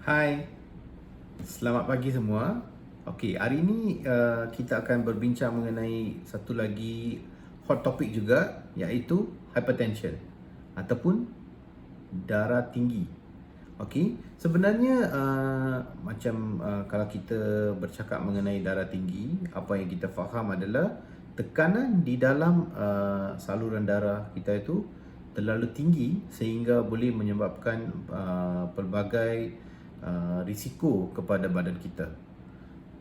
Hai, selamat pagi semua. Okey, hari ini kita akan berbincang mengenai satu lagi hot topic juga, iaitu hypertension ataupun darah tinggi. Okey, sebenarnya macam kalau kita bercakap mengenai darah tinggi, apa yang kita faham adalah tekanan di dalam saluran darah kita itu terlalu tinggi sehingga boleh menyebabkan pelbagai risiko kepada badan kita.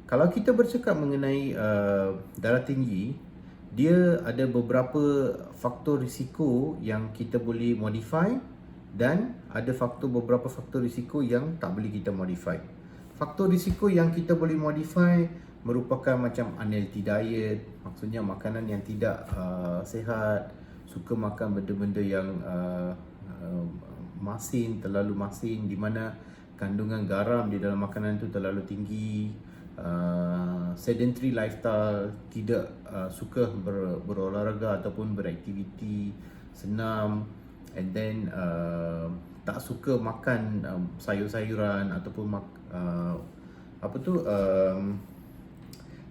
Kalau kita bercakap mengenai darah tinggi, dia ada beberapa faktor risiko yang kita boleh modify dan ada beberapa faktor risiko yang tak boleh kita modify. Faktor risiko yang kita boleh modify merupakan macam unhealthy diet, maksudnya makanan yang tidak sihat, suka makan benda-benda yang masin, terlalu masin, di mana kandungan garam di dalam makanan itu terlalu tinggi, sedentary lifestyle, tidak suka berolahraga ataupun beraktiviti senam, and then tak suka makan sayur-sayuran ataupun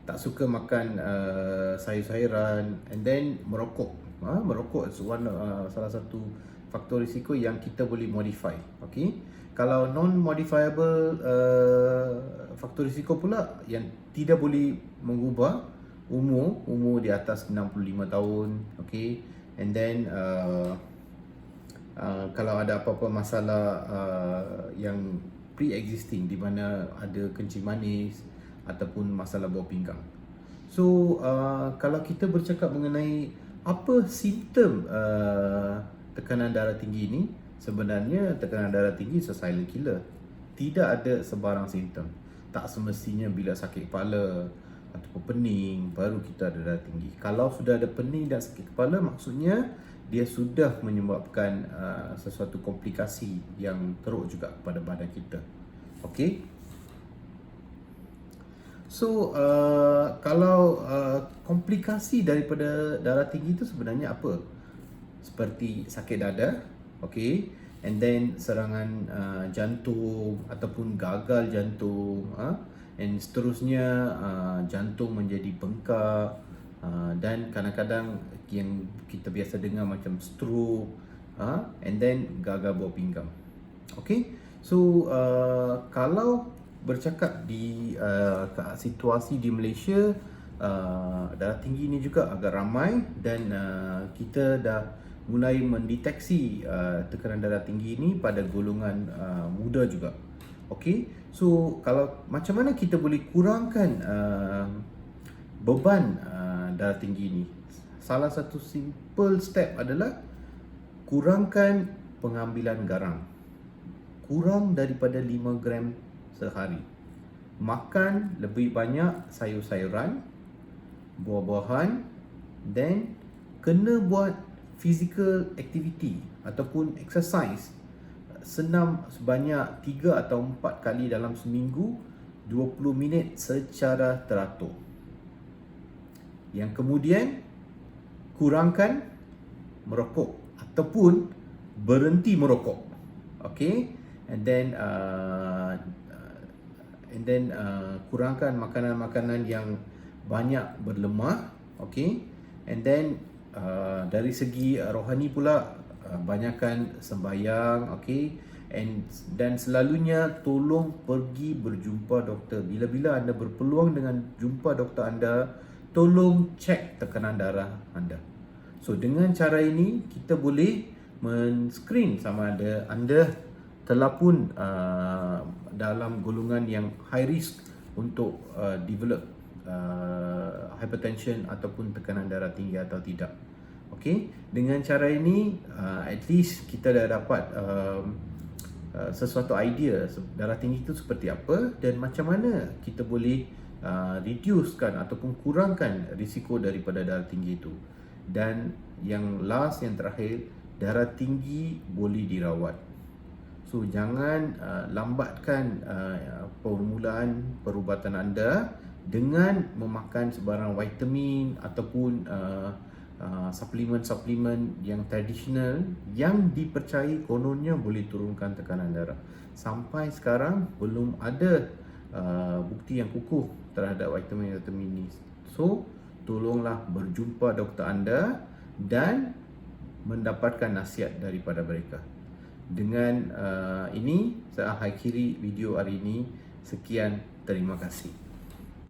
tak suka makan sayur-sayuran, and then merokok. Merokok is salah satu faktor risiko yang kita boleh modify. Okay? Kalau non-modifiable faktor risiko pula yang tidak boleh mengubah umur di atas 65 tahun. Okay? And then kalau ada apa-apa masalah yang pre-existing, di mana ada kencing manis ataupun masalah bawah pinggang. So kalau kita bercakap mengenai apa simptom tekanan darah tinggi ini, sebenarnya tekanan darah tinggi is a silent killer. Tidak ada sebarang simptom. Tak semestinya bila sakit kepala ataupun pening baru kita ada darah tinggi. Kalau sudah ada pening dan sakit kepala, maksudnya dia sudah menyebabkan sesuatu komplikasi yang teruk juga kepada badan kita. Okey. So kalau komplikasi daripada darah tinggi itu sebenarnya apa? Seperti sakit dada, okay, and then serangan jantung ataupun gagal jantung, and seterusnya jantung menjadi bengkak, dan kadang-kadang yang kita biasa dengar macam stroke, and then gagal bawah pinggang. Okay, so kalau bercakap di situasi di Malaysia, darah tinggi ini juga agak ramai, dan kita dah mulai mendeteksi tekanan darah tinggi ini pada golongan muda juga. Okey, so kalau macam mana kita boleh kurangkan beban darah tinggi ini? Salah satu simple step adalah kurangkan pengambilan garam. Kurang daripada 5 gram sehari. Makan lebih banyak sayur-sayuran, buah-buahan, dan kena buat physical activity ataupun exercise senam sebanyak 3 atau 4 kali dalam seminggu, 20 minit secara teratur. Yang kemudian kurangkan merokok ataupun berhenti merokok. Okay, and then kurangkan makanan-makanan yang banyak berlemak. Okay, and then dari segi rohani pula, banyakkan sembahyang. Okay, dan selalunya tolong pergi berjumpa doktor. Bila-bila anda berpeluang dengan jumpa doktor anda, tolong cek tekanan darah anda. So dengan cara ini kita boleh men-screen sama ada anda telah pun dalam golongan yang high risk untuk develop hypertension ataupun tekanan darah tinggi atau tidak. Okey, dengan cara ini at least kita dah dapat sesuatu idea darah tinggi itu seperti apa dan macam mana kita boleh reducekan ataupun kurangkan risiko daripada darah tinggi itu. Dan yang terakhir, darah tinggi boleh dirawat. So jangan lambatkan permulaan perubatan anda dengan memakan sebarang vitamin ataupun suplemen-suplemen yang tradisional yang dipercayai kononnya boleh turunkan tekanan darah. Sampai sekarang belum ada bukti yang kukuh terhadap vitamin-vitamin ini. So, tolonglah berjumpa doktor anda dan mendapatkan nasihat daripada mereka. Dengan ini saya akhiri video hari ini. Sekian, terima kasih.